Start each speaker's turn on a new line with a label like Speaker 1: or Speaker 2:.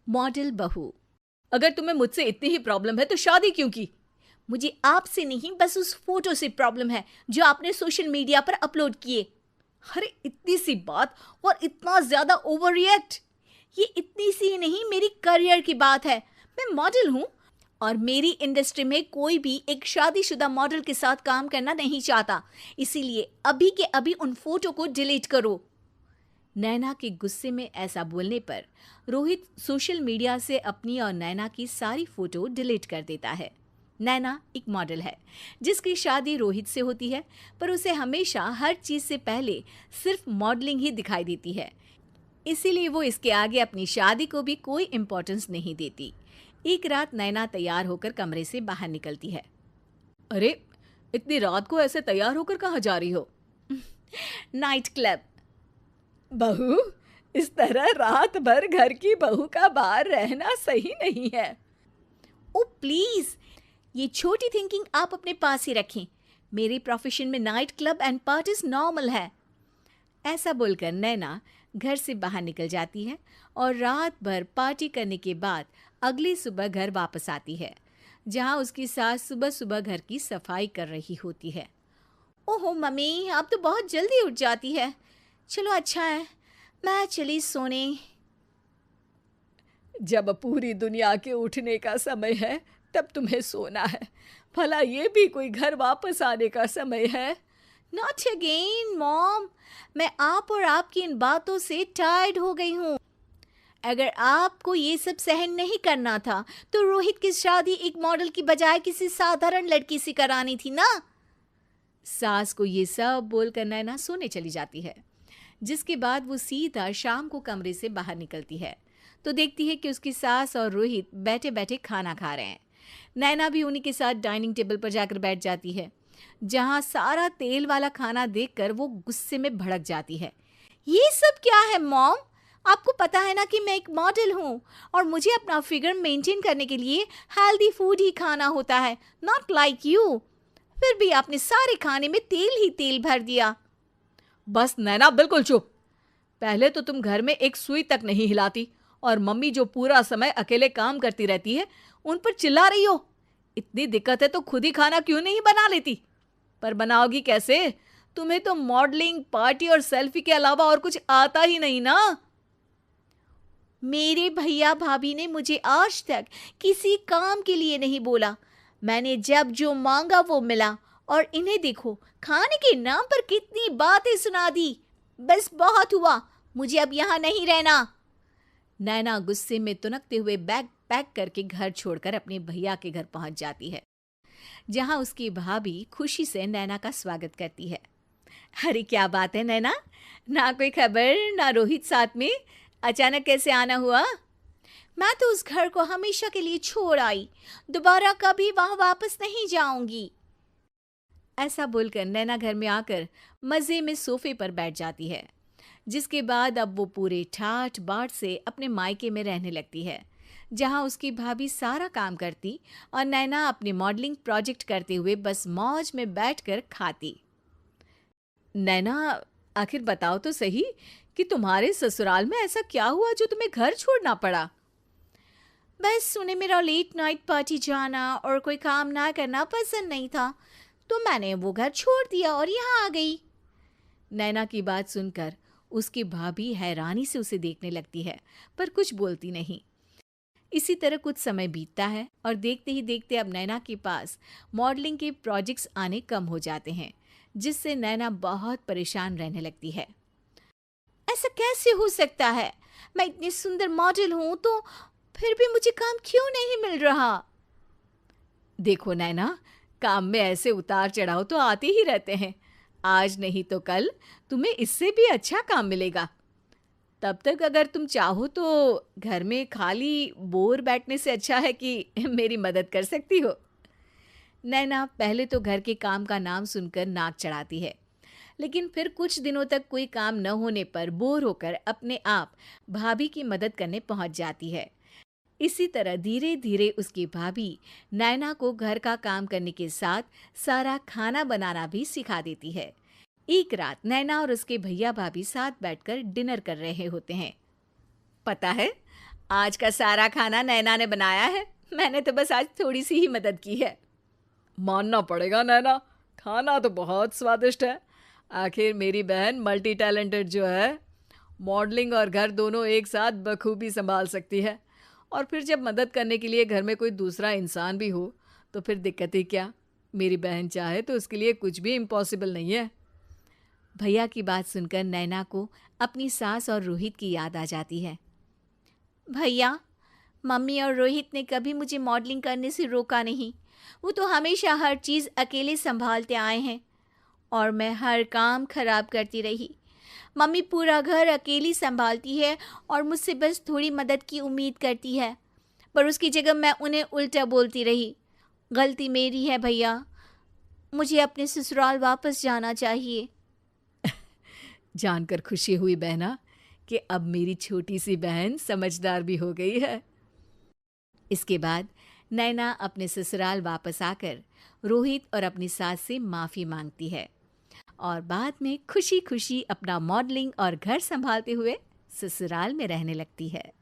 Speaker 1: Model बहू। अगर तुम्हें मुझसे इतनी ही प्रॉब्लम है तो शादी क्यों की? मुझे आपसे नहीं, बस उस फोटो से प्रॉब्लम है जो आपने सोशल मीडिया पर अपलोड किए। अरे इतनी सी बात और इतना ज्यादा ओवर रिएक्ट। ये इतनी सी नहीं, मेरी करियर की बात है। मैं मॉडल हूँ और मेरी इंडस्ट्री में कोई भी एक शादीशुदा मॉडल के साथ काम करना नहीं चाहता। इसीलिए अभी के अभी उन फोटो को डिलीट करो। नैना के गुस्से में ऐसा बोलने पर रोहित सोशल मीडिया से अपनी और नैना की सारी फोटो डिलीट कर देता है। नैना एक मॉडल है जिसकी शादी रोहित से होती है, पर उसे हमेशा हर चीज से पहले सिर्फ मॉडलिंग ही दिखाई देती है। इसीलिए वो इसके आगे अपनी शादी को भी कोई इम्पोर्टेंस नहीं देती। एक रात नैना तैयार होकर कमरे से बाहर निकलती है। अरे इतनी रात को ऐसे तैयार होकर कहाँ जा रही हो? Night club. बहू, इस तरह रात भर घर की बहू का बाहर रहना सही नहीं है। ओ प्लीज, ये छोटी थिंकिंग आप अपने पास ही रखें। मेरे प्रोफेशन में night club and parties normal है। ऐसा बोलकर नैना घर से बाहर निकल जाती है और रात भर पार्टी करने के बाद अगली सुबह घर वापस आती है, जहां उसकी सास सुबह सुबह घर की सफाई कर रही होती है। ओहो मम्मी, आप तो बहुत जल्दी उठ जाती है। चलो अच्छा है, मैं चली सोने। जब पूरी दुनिया के उठने का समय है तब तुम्हें सोना है। भला ये भी कोई घर वापस आने का समय है? नॉट अगेन मॉम, मैं आप और आपकी इन बातों से टायर्ड हो गई हूँ। अगर आपको ये सब सहन नहीं करना था तो रोहित की शादी एक मॉडल की बजाय किसी साधारण लड़की से करानी थी ना। सास को ये सब बोलकर नैना सोने चली जाती है, जिसके बाद वो सीधा शाम को कमरे से बाहर निकलती है तो देखती है कि उसकी सास और रोहित बैठे बैठे खाना खा रहे हैं। नैना भी उन्हीं के साथ डाइनिंग टेबल पर जाकर बैठ जाती है, जहां सारा तेल वाला खाना देखकर वो गुस्से में भड़क जाती है। ये सब क्या है मॉम? आपको पता है ना कि मैं एक मॉडल हूँ और मुझे अपना फिगर मेंटेन करने के लिए हेल्दी फूड ही खाना होता है, नॉट लाइक यू। फिर भी आपने सारे खाने में तेल ही तेल भर दिया। बस नैना, बिल्कुल चुप। पहले तो तुम घर में एक सुई तक नहीं हिलाती और मम्मी जो पूरा समय अकेले काम करती रहती है उन पर चिल्ला रही हो। इतनी दिक्कत है तो खुद ही खाना क्यों नहीं बना लेती? पर बनाओगी कैसे? तुम्हें तो मॉडलिंग, पार्टी और सेल्फी के अलावा और कुछ आता ही नहीं ना। मेरे भैया भाभी ने मुझे आज तक किसी काम के लिए नहीं बोला। मैंने जब जो मांगा वो मिला और इन्हें देखो, खाने के नाम पर कितनी बातें सुना दी। बस बहुत हुआ, मुझे अब यहाँ नहीं रहना। नैना गुस्से में तुनकते हुए बैग पैक करके घर छोड़कर अपने भैया के घर पहुंच जाती है, जहां उसकी भाभी खुशी से नैना का स्वागत करती है। अरे क्या बात है नैना, ना कोई खबर ना रोहित साथ में, अचानक कैसे आना हुआ? मैं तो उस घर को हमेशा के लिए छोड़ आई, दोबारा कभी वहां वापस नहीं जाऊंगी। ऐसा बोलकर नैना घर में आकर मजे में सोफे पर बैठ जाती है, जिसके बाद अब वो पूरे ठाठ बाट से अपने मायके में रहने लगती है, जहां उसकी भाभी सारा काम करती और नैना अपने मॉडलिंग प्रोजेक्ट करते हुए बस मौज में बैठकर खाती। नैना, आखिर बताओ तो सही कि तुम्हारे ससुराल में ऐसा क्या हुआ जो तुम्हें घर छोड़ना पड़ा? बस उन्हें मेरा लेट नाइट पार्टी जाना और कोई काम ना करना पसंद नहीं था, तो मैंने वो घर छोड़ दिया और यहाँ आ गई। नैना की बात सुनकर उसकी भाभी हैरानी से उसे देखने लगती है, पर कुछ बोलती नहीं। इसी तरह कुछ समय बीतता है और देखते ही देखते अब नैना के पास मॉडलिंग के प्रोजेक्ट्स आने कम हो जाते हैं, जिससे नैना बहुत परेशान रहने लगती है। ऐसा कैसे हो सकता है? मैं इतनी सुंदर मॉडल हूं तो फिर भी मुझे काम क्यों नहीं मिल रहा? देखो नैना, काम में ऐसे उतार चढ़ाव तो आते ही रहते हैं। आज नहीं तो कल तुम्हें इससे भी अच्छा काम मिलेगा। तब तक अगर तुम चाहो तो घर में खाली बोर बैठने से अच्छा है कि मेरी मदद कर सकती हो। नैना पहले तो घर के काम का नाम सुनकर नाक चढ़ाती है, लेकिन फिर कुछ दिनों तक कोई काम न होने पर बोर होकर अपने आप भाभी की मदद करने पहुंच जाती है। इसी तरह धीरे धीरे उसकी भाभी नैना को घर का काम करने के साथ सारा खाना बनाना भी सिखा देती है। एक रात नैना और उसके भैया भाभी साथ बैठकर डिनर कर रहे होते हैं। पता है, आज का सारा खाना नैना ने बनाया है, मैंने तो बस आज थोड़ी सी ही मदद की है।
Speaker 2: मानना पड़ेगा नैना, खाना तो बहुत स्वादिष्ट है। आखिर मेरी बहन मल्टी टैलेंटेड जो है, मॉडलिंग और घर दोनों एक साथ बखूबी संभाल सकती है। और फिर जब मदद करने के लिए घर में कोई दूसरा इंसान भी हो तो फिर दिक्कत ही क्या। मेरी बहन चाहे तो उसके लिए कुछ भी इम्पॉसिबल नहीं है।
Speaker 1: भैया की बात सुनकर नैना को अपनी सास और रोहित की याद आ जाती है। भैया, मम्मी और रोहित ने कभी मुझे मॉडलिंग करने से रोका नहीं। वो तो हमेशा हर चीज़ अकेले संभालते आए हैं और मैं हर काम खराब करती रही। मम्मी पूरा घर अकेली संभालती है और मुझसे बस थोड़ी मदद की उम्मीद करती है, पर उसकी जगह मैं उन्हें उल्टा बोलती रही। गलती मेरी है भैया, मुझे अपने ससुराल वापस जाना चाहिए।
Speaker 2: जानकर खुशी हुई बहना कि अब मेरी छोटी सी बहन समझदार भी हो गई है।
Speaker 1: इसके बाद नैना अपने ससुराल वापस आकर रोहित और अपनी सास से माफ़ी मांगती है और बाद में खुशी खुशी अपना मॉडलिंग और घर संभालते हुए ससुराल में रहने लगती है।